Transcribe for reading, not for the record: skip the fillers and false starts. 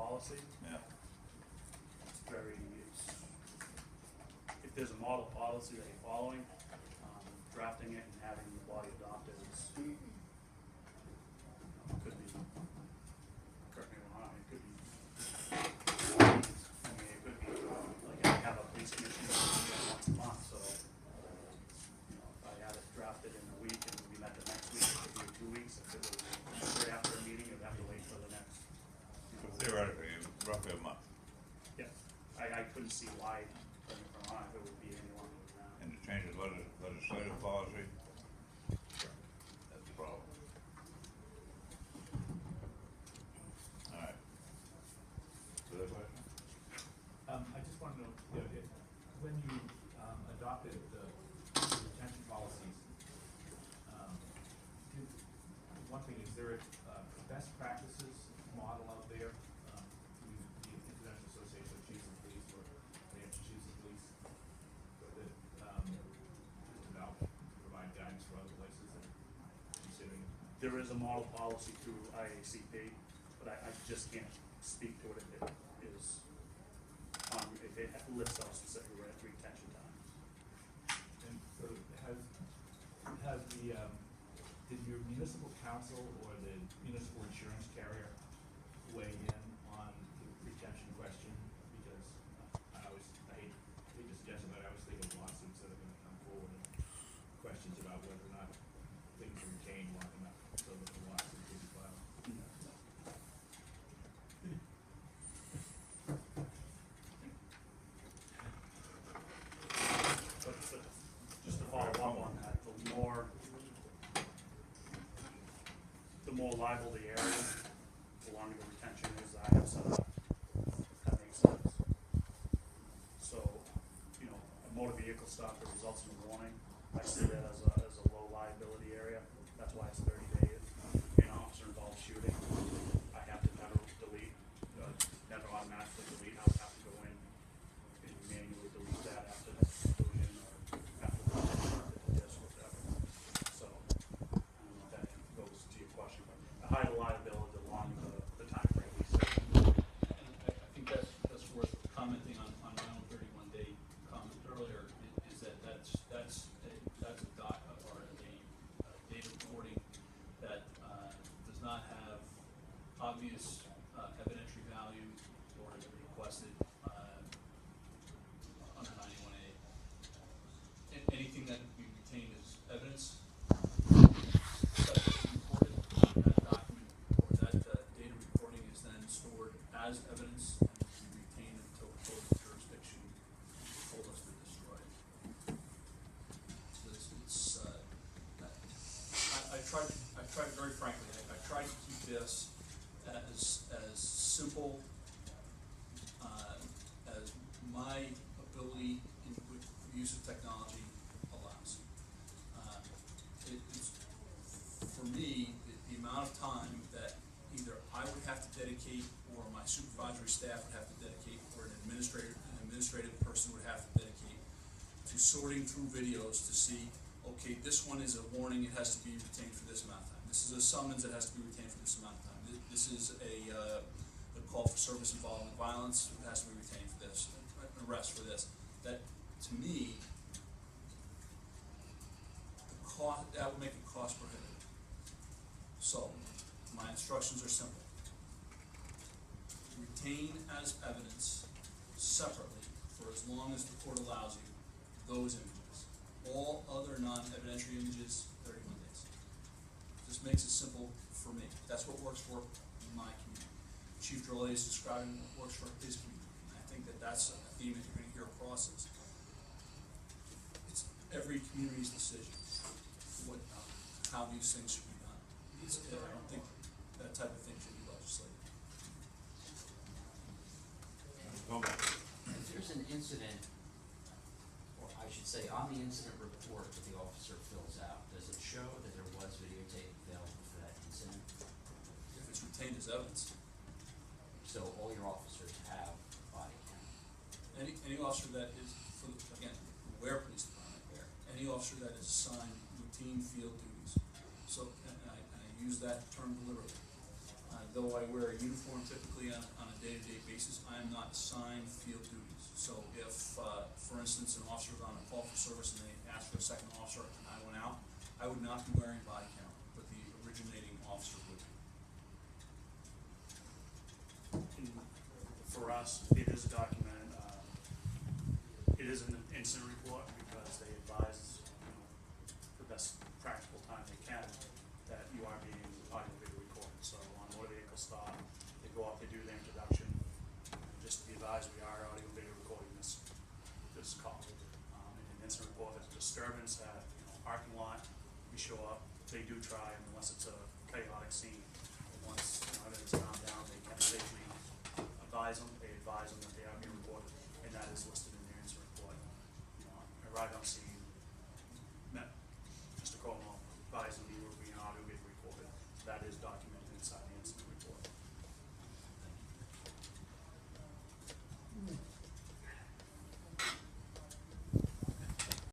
policy. Yeah. If there's a model policy that you're following, drafting it and having the body adopt it is, could be, correct me if I'm wrong, it could be, like I have a police commission once a month, so, if I had it drafted in a week and we met the next week, it could be 2 weeks. If it was right after a meeting, you'd have to wait for the next. So theoretically, roughly a month. Yeah, I couldn't see why, correct me if I'm wrong, if it would be any longer than that. And to change the legislative policy, that's the problem. All right. Other question? I just wanted to know, when you adopted the retention policies, one thing, is there a best practices model out there? The International Association of Chiefs of Police or Financial Chiefs of Police that is about provide guidance for other places and considering? There is a model policy through IACP, but I just can't speak to it if it is, if it lists out specific retention times. And so has the, did your municipal council or the municipal insurance carrier weigh in on the retention question? Because I hate to suggest it, but I always think of lawsuits that are gonna come forward and questions about whether or not things are retained long enough so that the lawsuit can be filed. But just to follow up on that, the more liable the area, the longer the retention is I have set up. That makes sense. So, a motor vehicle stop that results in a warning, I see that as a low liability area. That's why it's 30 days. An officer involved shooting, I have to never delete, never automatically delete. I would have to go in and manually delete that after the conclusion or after the disk or whatever. So, I don't know if that goes to your question, but the higher the liability, the longer the time frame we set. I think that's worth commenting on my own 31-day comment earlier, is that's a dot or a data reporting that does not have obvious evidentiary value or is requested under 91A. Anything that we retain as evidence that is reported, that document or that data reporting is then stored as evidence and we retain it until the court of jurisdiction told us to destroy it. So I tried very frankly, I tried to keep this as simple as my ability with the use of technology allows. For me, the amount of time that either I would have to dedicate or my supervisory staff would have to dedicate or an administrative person would have to dedicate to sorting through videos to see, okay, this one is a warning, it has to be retained for this amount of time. This is a summons, it has to be retained for this amount of time. This is a call for service involving violence, it has to be retained for this, an arrest for this. That, to me, that would make it cost prohibitive. So, my instructions are simple. Retain as evidence separately for as long as the court allows you those images. All other non-evidentiary images, 31 days. This makes it simple for me. That's what works for my community. Chief Drolet is describing what works for his community. And I think that that's a theme that you're going to hear across this. It's every community's decision how these things should be done. I don't think that type of thing should be legislated. Go back. If there's an incident, or I should say on the incident report that the officer fills out, does it show that there was videotape available for that incident? If it's retained as evidence. So all your officers have body cam? Any officer that is, again, Ware Police Department, any officer that is assigned routine field duties. So, and I use that term deliberately. Though I wear a uniform typically at on a day-to-day basis. I am not assigned field duties. So if, for instance, an officer was on a call for service and they asked for a second officer and I went out, I would not be wearing body camera, but the originating officer would. And for us, it is documented, it is an incident report because they advise, the best practical time they can, that you are being audio video recorded. So on a motor vehicle stop, they go up, they do their introduction, just to be advised, we are audio video recording this call. And an incident report, if there's a disturbance at, parking lot, we show up, they do try, unless it's a chaotic scene. Once, everything's calmed down, they can safely advise them that they are being recorded, and that is listed in their incident report. I arrived on scene,